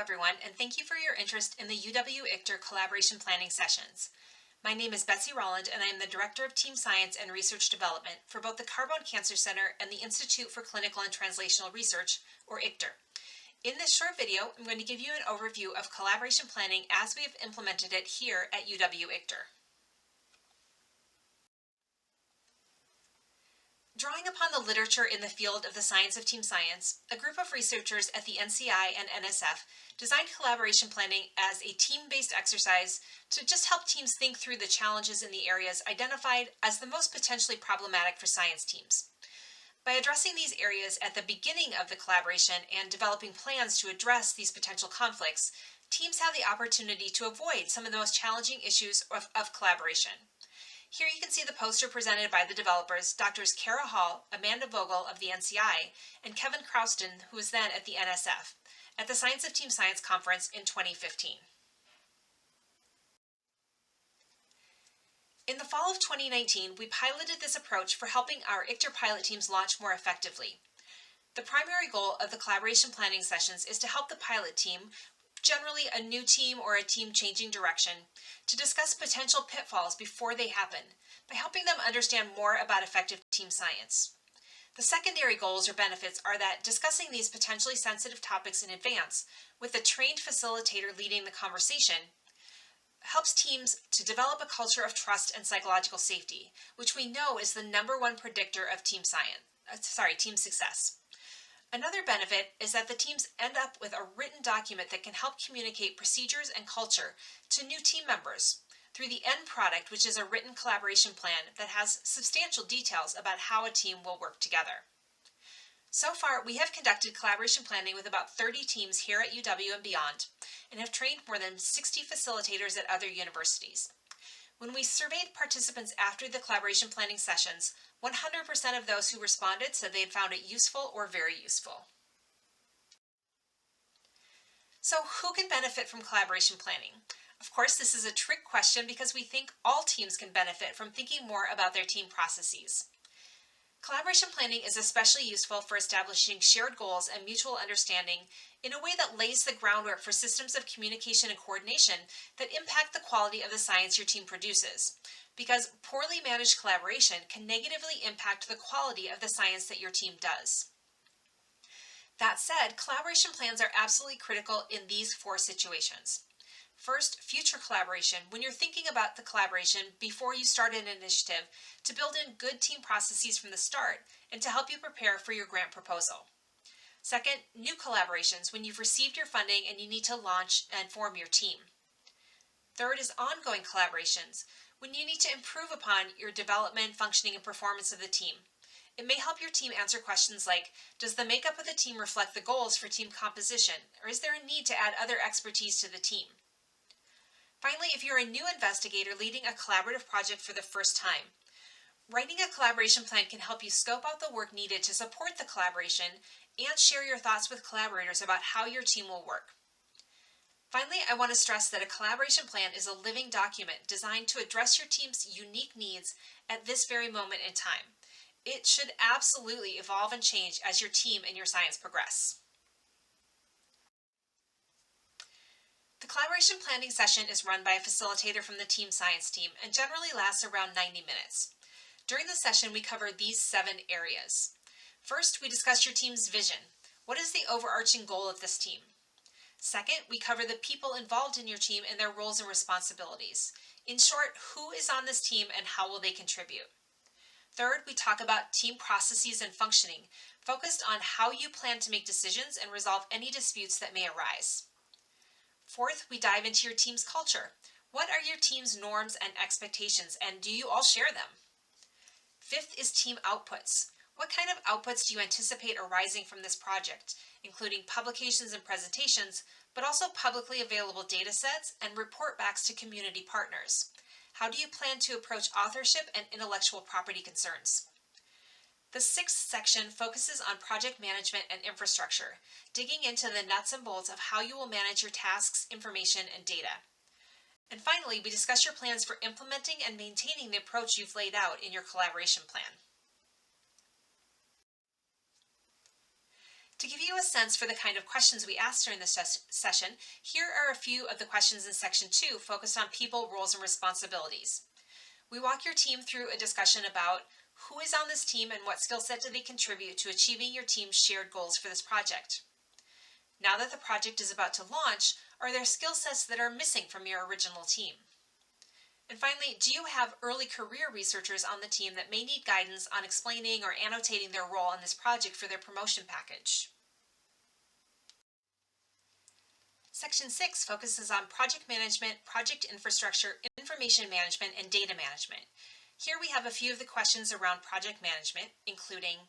everyone, and thank you for your interest in the UW-ICTR Collaboration Planning Sessions. My name is Betsy Rolland, and I am the Director of Team Science and Research Development for both the Carbone Cancer Center and the Institute for Clinical and Translational Research, or ICTR. In this short video, I'm going to give you an overview of collaboration planning as we have implemented it here at UW-ICTR. Drawing upon the literature in the field of the science of team science, a group of researchers at the NCI and NSF designed collaboration planning as a team-based exercise to just help teams think through the challenges in the areas identified as the most potentially problematic for science teams. By addressing these areas at the beginning of the collaboration and developing plans to address these potential conflicts, teams have the opportunity to avoid some of the most challenging issues of collaboration. Here you can see the poster presented by the developers, Drs. Kara Hall, Amanda Vogel of the NCI, and Kevin Crouston, who was then at the NSF, at the Science of Team Science Conference in 2015. In the fall of 2019, we piloted this approach for helping our ICTR pilot teams launch more effectively. The primary goal of the collaboration planning sessions is to help the pilot team, generally a new team or a team changing direction, to discuss potential pitfalls before they happen by helping them understand more about effective team science. The secondary goals or benefits are that discussing these potentially sensitive topics in advance with a trained facilitator leading the conversation helps teams to develop a culture of trust and psychological safety, which we know is the #1 predictor of team success. Another benefit is that the teams end up with a written document that can help communicate procedures and culture to new team members through the end product, which is a written collaboration plan that has substantial details about how a team will work together. So far, we have conducted collaboration planning with about 30 teams here at UW and beyond, and have trained more than 60 facilitators at other universities. When we surveyed participants after the collaboration planning sessions, 100% of those who responded said they had found it useful or very useful. So who can benefit from collaboration planning? Of course, this is a trick question because we think all teams can benefit from thinking more about their team processes. Collaboration planning is especially useful for establishing shared goals and mutual understanding in a way that lays the groundwork for systems of communication and coordination that impact the quality of the science your team produces, because poorly managed collaboration can negatively impact the quality of the science that your team does. That said, collaboration plans are absolutely critical in these 4 situations. First, future collaboration, when you're thinking about the collaboration before you start an initiative to build in good team processes from the start and to help you prepare for your grant proposal. Second, new collaborations, when you've received your funding and you need to launch and form your team. Third is ongoing collaborations, when you need to improve upon your development, functioning, and performance of the team. It may help your team answer questions like, does the makeup of the team reflect the goals for team composition, or is there a need to add other expertise to the team? Finally, if you're a new investigator leading a collaborative project for the first time, writing a collaboration plan can help you scope out the work needed to support the collaboration and share your thoughts with collaborators about how your team will work. Finally, I want to stress that a collaboration plan is a living document designed to address your team's unique needs at this very moment in time. It should absolutely evolve and change as your team and your science progress. The collaboration planning session is run by a facilitator from the team science team and generally lasts around 90 minutes. During the session, we cover these 7 areas. First, we discuss your team's vision. What is the overarching goal of this team? Second, we cover the people involved in your team and their roles and responsibilities. In short, who is on this team and how will they contribute? Third, we talk about team processes and functioning, focused on how you plan to make decisions and resolve any disputes that may arise. Fourth, we dive into your team's culture. What are your team's norms and expectations, and do you all share them? Fifth is team outputs. What kind of outputs do you anticipate arising from this project, including publications and presentations, but also publicly available data sets and report backs to community partners? How do you plan to approach authorship and intellectual property concerns? The 6th section focuses on project management and infrastructure, digging into the nuts and bolts of how you will manage your tasks, information, and data. And finally, we discuss your plans for implementing and maintaining the approach you've laid out in your collaboration plan. To give you a sense for the kind of questions we asked during this session, here are a few of the questions in Section 2 focused on people, roles, and responsibilities. We walk your team through a discussion about who is on this team and what skill set do they contribute to achieving your team's shared goals for this project. Now that the project is about to launch, are there skill sets that are missing from your original team? And finally, do you have early career researchers on the team that may need guidance on explaining or annotating their role in this project for their promotion package? Section 6 focuses on project management, project infrastructure, information management, and data management. Here we have a few of the questions around project management, including: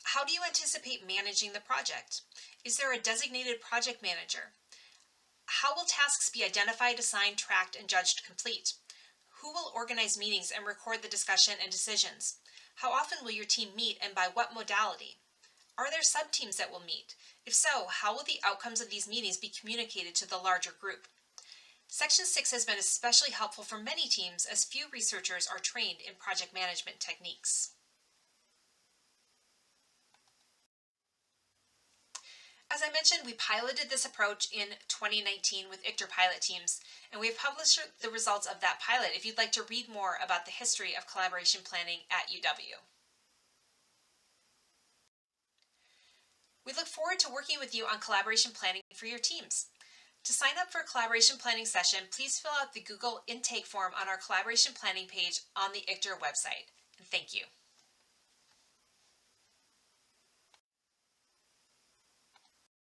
how do you anticipate managing the project? Is there a designated project manager? How will tasks be identified, assigned, tracked, and judged complete? Who will organize meetings and record the discussion and decisions? How often will your team meet and by what modality? Are there sub-teams that will meet? If so, how will the outcomes of these meetings be communicated to the larger group? Section 6 has been especially helpful for many teams as few researchers are trained in project management techniques. As I mentioned, we piloted this approach in 2019 with ICTR pilot teams, and we have published the results of that pilot if you'd like to read more about the history of collaboration planning at UW. We look forward to working with you on collaboration planning for your teams. To sign up for a collaboration planning session, please fill out the Google intake form on our collaboration planning page on the ICTR website. And thank you.